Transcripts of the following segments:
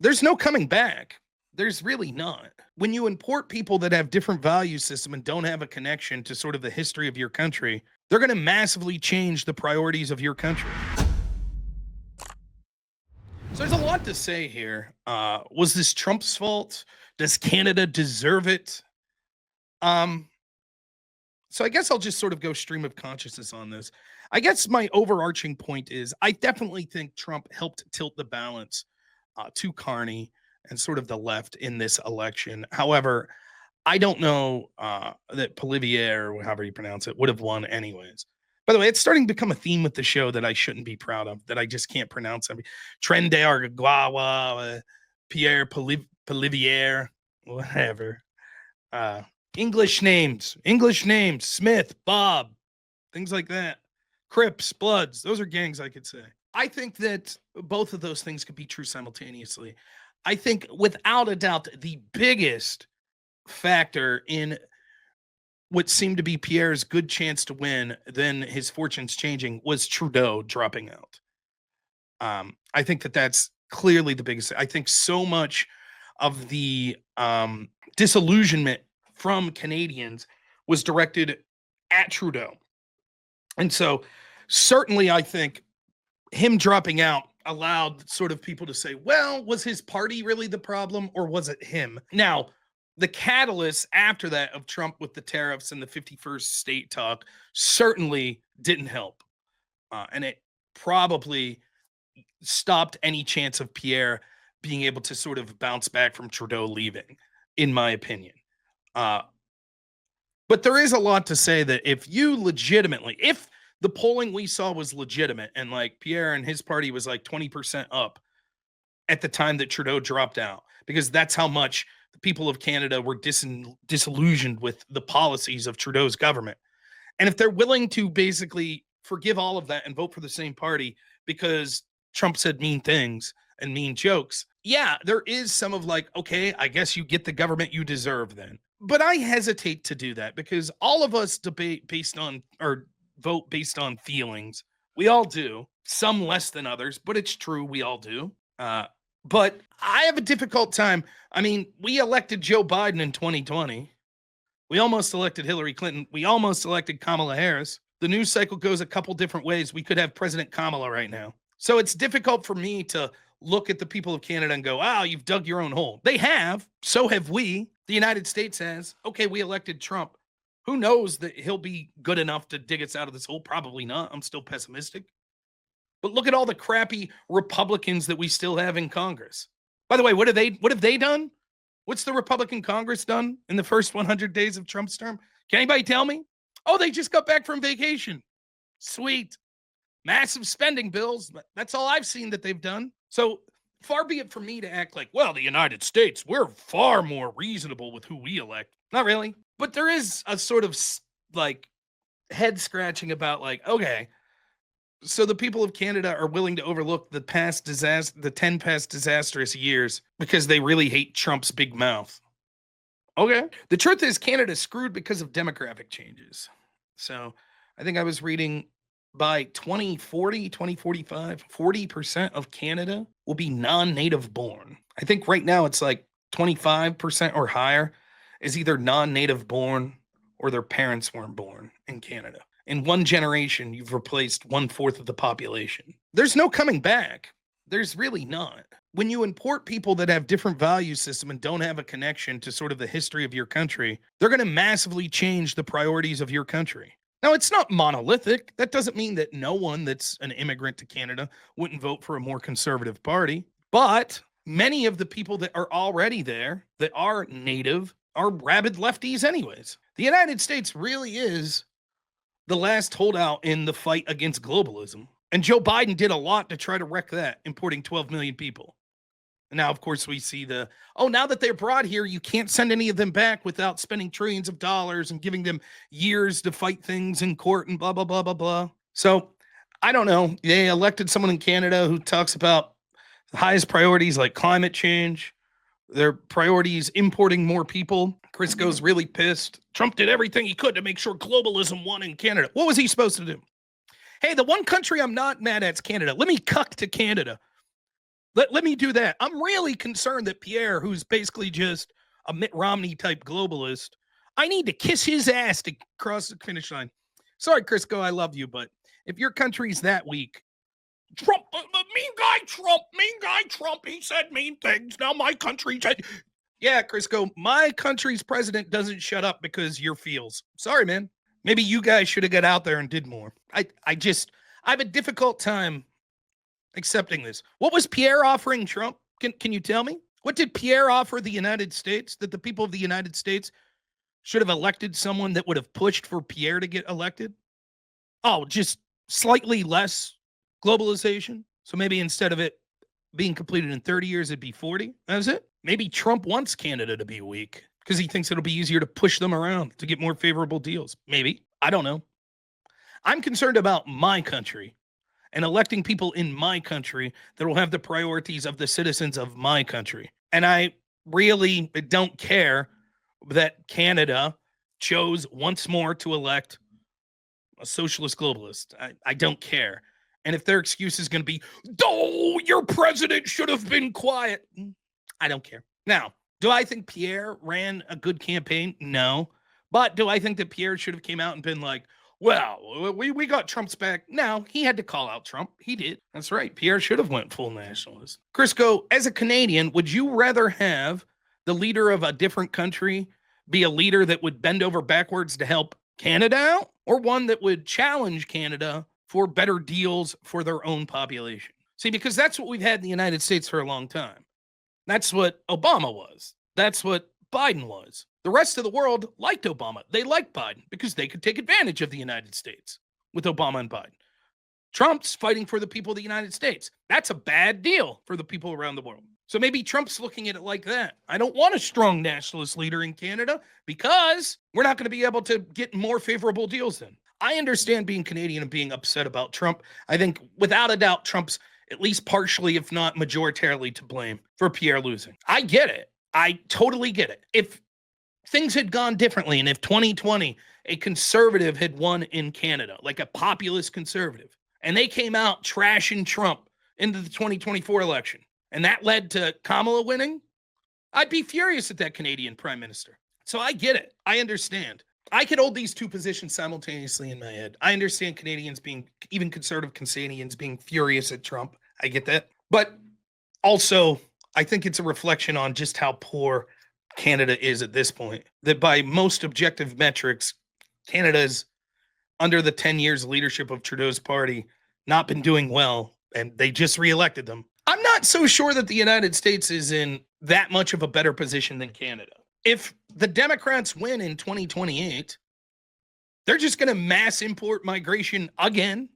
There's no coming back. There's really not. When you import people that have different value system and don't have a connection to sort of the history of your country, they're going to massively change the priorities of your country. So there's a lot to say here. Was this Trump's fault? Does Canada deserve it? Um, so I guess I'll just sort of go stream of consciousness on this. I guess my overarching point is I definitely think Trump helped tilt the balance to Carney and sort of the left in this election. However, I don't know that Polivier, or however you pronounce it, would have won anyways. By the way, it's starting to become a theme with the show that I shouldn't be proud of, that I just can't pronounce. Trende Argawa, Pierre Polivier, whatever. Uh, English names, Smith, Bob, things like that. Crips, Bloods, those are gangs I could say. I think that both of those things could be true simultaneously. I think without a doubt, the biggest factor in what seemed to be Pierre's good chance to win, then his fortunes changing, was Trudeau dropping out. I think that that's clearly the biggest. I think so much of the disillusionment from Canadians was directed at Trudeau. And so certainly I think him dropping out allowed sort of people to say, well, was his party really the problem or was it him? Now, the catalyst after that of Trump with the tariffs and the 51st state talk certainly didn't help. And it probably stopped any chance of Pierre being able to sort of bounce back from Trudeau leaving, in my opinion. But there is a lot to say that if the polling we saw was legitimate and like Pierre and his party was like 20% up at the time that Trudeau dropped out, because that's how much the people of Canada were disillusioned with the policies of Trudeau's government. And if they're willing to basically forgive all of that and vote for the same party because Trump said mean things and mean jokes, yeah, there is some of like, okay, I guess you get the government you deserve then. But I hesitate to do that because all of us debate based on or vote based on feelings. We all do, some less than others, but it's true. We all do. But I have a difficult time. I mean, we elected Joe Biden in 2020. We almost elected Hillary Clinton. We almost elected Kamala Harris. The news cycle goes a couple different ways. We could have President Kamala right now. So it's difficult for me to look at the people of Canada and go, oh, you've dug your own hole. They have. So have we. The United States has. Okay, we elected Trump. Who knows that he'll be good enough to dig us out of this hole? Probably not. I'm still pessimistic. But look at all the crappy Republicans that we still have in Congress. By the way, what have they done? What's the Republican Congress done in the first 100 days of Trump's term? Can anybody tell me? Oh, they just got back from vacation. Sweet. Massive spending bills. That's all I've seen that they've done. So far be it from me to act like, well, the United States, we're far more reasonable with who we elect. Not really. But there is a sort of like head scratching about like, okay, so the people of Canada are willing to overlook the 10 past disastrous years because they really hate Trump's big mouth. Okay. The truth is Canada's screwed because of demographic changes. So I think I was reading by 2040, 2045, 40% of Canada will be non-native born. I think right now it's like 25% or higher is either non-native born or their parents weren't born in Canada. In one generation, you've replaced 1/4 of the population. There's no coming back. There's really not. When you import people that have different value system and don't have a connection to sort of the history of your country, they're going to massively change the priorities of your country. Now, it's not monolithic. That doesn't mean that no one that's an immigrant to Canada wouldn't vote for a more conservative party. But many of the people that are already there, that are native, are rabid lefties anyways. The United States really is the last holdout in the fight against globalism. And Joe Biden did a lot to try to wreck that, importing 12 million people. And now, of course, we see now that they're brought here, you can't send any of them back without spending trillions of dollars and giving them years to fight things in court and blah, blah, blah, blah, blah. So I don't know. They elected someone in Canada who talks about the highest priorities like climate change. Their priorities importing more people. Chris goes really pissed. Trump did everything he could to make sure globalism won in Canada. What was he supposed to do? Hey, the one country I'm not mad at is Canada. Let me cuck to Canada. Let me do that. I'm really concerned that Pierre, who's basically just a Mitt Romney type globalist, I need to kiss his ass to cross the finish line. Sorry, Crisco, I love you, but if your country's that weak, Trump, mean guy Trump, he said mean things. Now my country said, yeah, Crisco, my country's president doesn't shut up because your feels. Sorry, man. Maybe you guys should have got out there and did more. I have a difficult time accepting this. What was Pierre offering Trump? Can you tell me? What did Pierre offer the United States that the people of the United States should have elected someone that would have pushed for Pierre to get elected? Oh, just slightly less globalization. So maybe instead of it being completed in 30 years, it'd be 40. That's it. Maybe Trump wants Canada to be weak because he thinks it'll be easier to push them around to get more favorable deals. Maybe. I don't know. I'm concerned about my country and electing people in my country that will have the priorities of the citizens of my country. And I really don't care that Canada chose once more to elect a socialist globalist. I don't care. And if their excuse is going to be, oh, your president should have been quiet, I don't care. Now, do I think Pierre ran a good campaign? No. But do I think that Pierre should have came out and been like, well, we got Trump's back? No, he had to call out Trump. He did. That's right. Pierre should have went full nationalist. Crisco, as a Canadian, would you rather have the leader of a different country be a leader that would bend over backwards to help Canada out, or one that would challenge Canada for better deals for their own population? See, because that's what we've had in the United States for a long time. That's what Obama was. That's what Biden was. The rest of the world liked Obama. They liked Biden because they could take advantage of the United States with Obama and Biden. Trump's fighting for the people of the United States. That's a bad deal for the people around the world. So maybe Trump's looking at it like that. I don't want a strong nationalist leader in Canada because we're not going to be able to get more favorable deals then. I understand being Canadian and being upset about Trump. I think without a doubt, Trump's at least partially, if not majoritarily, to blame for Pierre losing. I get it. I totally get it. If things had gone differently, and if 2020, a conservative had won in Canada, like a populist conservative, and they came out trashing Trump into the 2024 election, and that led to Kamala winning, I'd be furious at that Canadian prime minister. So I get it. I understand. I could hold these two positions simultaneously in my head. I understand Canadians being, even conservative Canadians being furious at Trump. I get that. But also, I think it's a reflection on just how poor Canada is at this point. That by most objective metrics, Canada's under the 10 years leadership of Trudeau's party not been doing well, and they just reelected them. I'm not so sure that the United States is in that much of a better position than Canada. If the Democrats win in 2028, they're just going to mass import migration again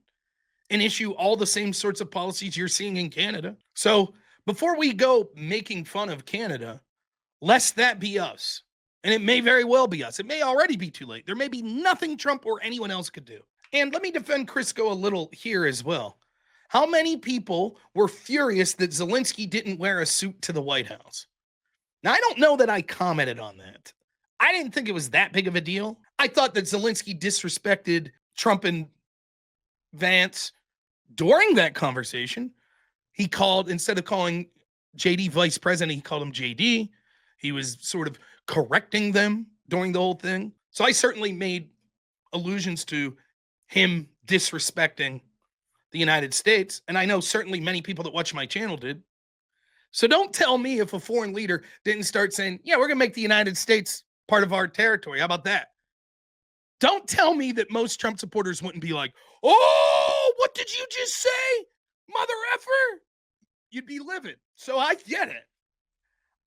and issue all the same sorts of policies you're seeing in Canada. So before we go making fun of Canada, lest that be us. And it may very well be us. It may already be too late. There may be nothing Trump or anyone else could do. And let me defend Crisco a little here as well. How many people were furious that Zelensky didn't wear a suit to the White House? Now, I don't know that I commented on that. I didn't think it was that big of a deal. I thought that Zelensky disrespected Trump and Vance during that conversation. He called, instead of calling JD vice president, he called him JD. He was sort of correcting them during the whole thing. So I certainly made allusions to him disrespecting the United States. And I know certainly many people that watch my channel did. So don't tell me if a foreign leader didn't start saying, yeah, we're going to make the United States part of our territory. How about that? Don't tell me that most Trump supporters wouldn't be like, oh, what did you just say? Mother effer? You'd be livid. So I get it.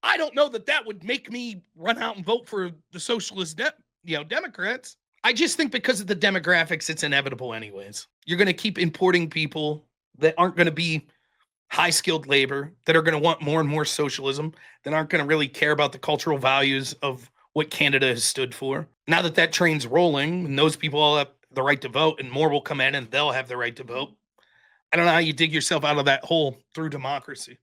I don't know that that would make me run out and vote for the socialist Democrats. I just think because of the demographics, it's inevitable anyways. You're going to keep importing people that aren't going to be high-skilled labor, that are going to want more and more socialism, that aren't going to really care about the cultural values of what Canada has stood for. Now that that train's rolling, and those people all have the right to vote, and more will come in and they'll have the right to vote, I don't know how you dig yourself out of that hole through democracy.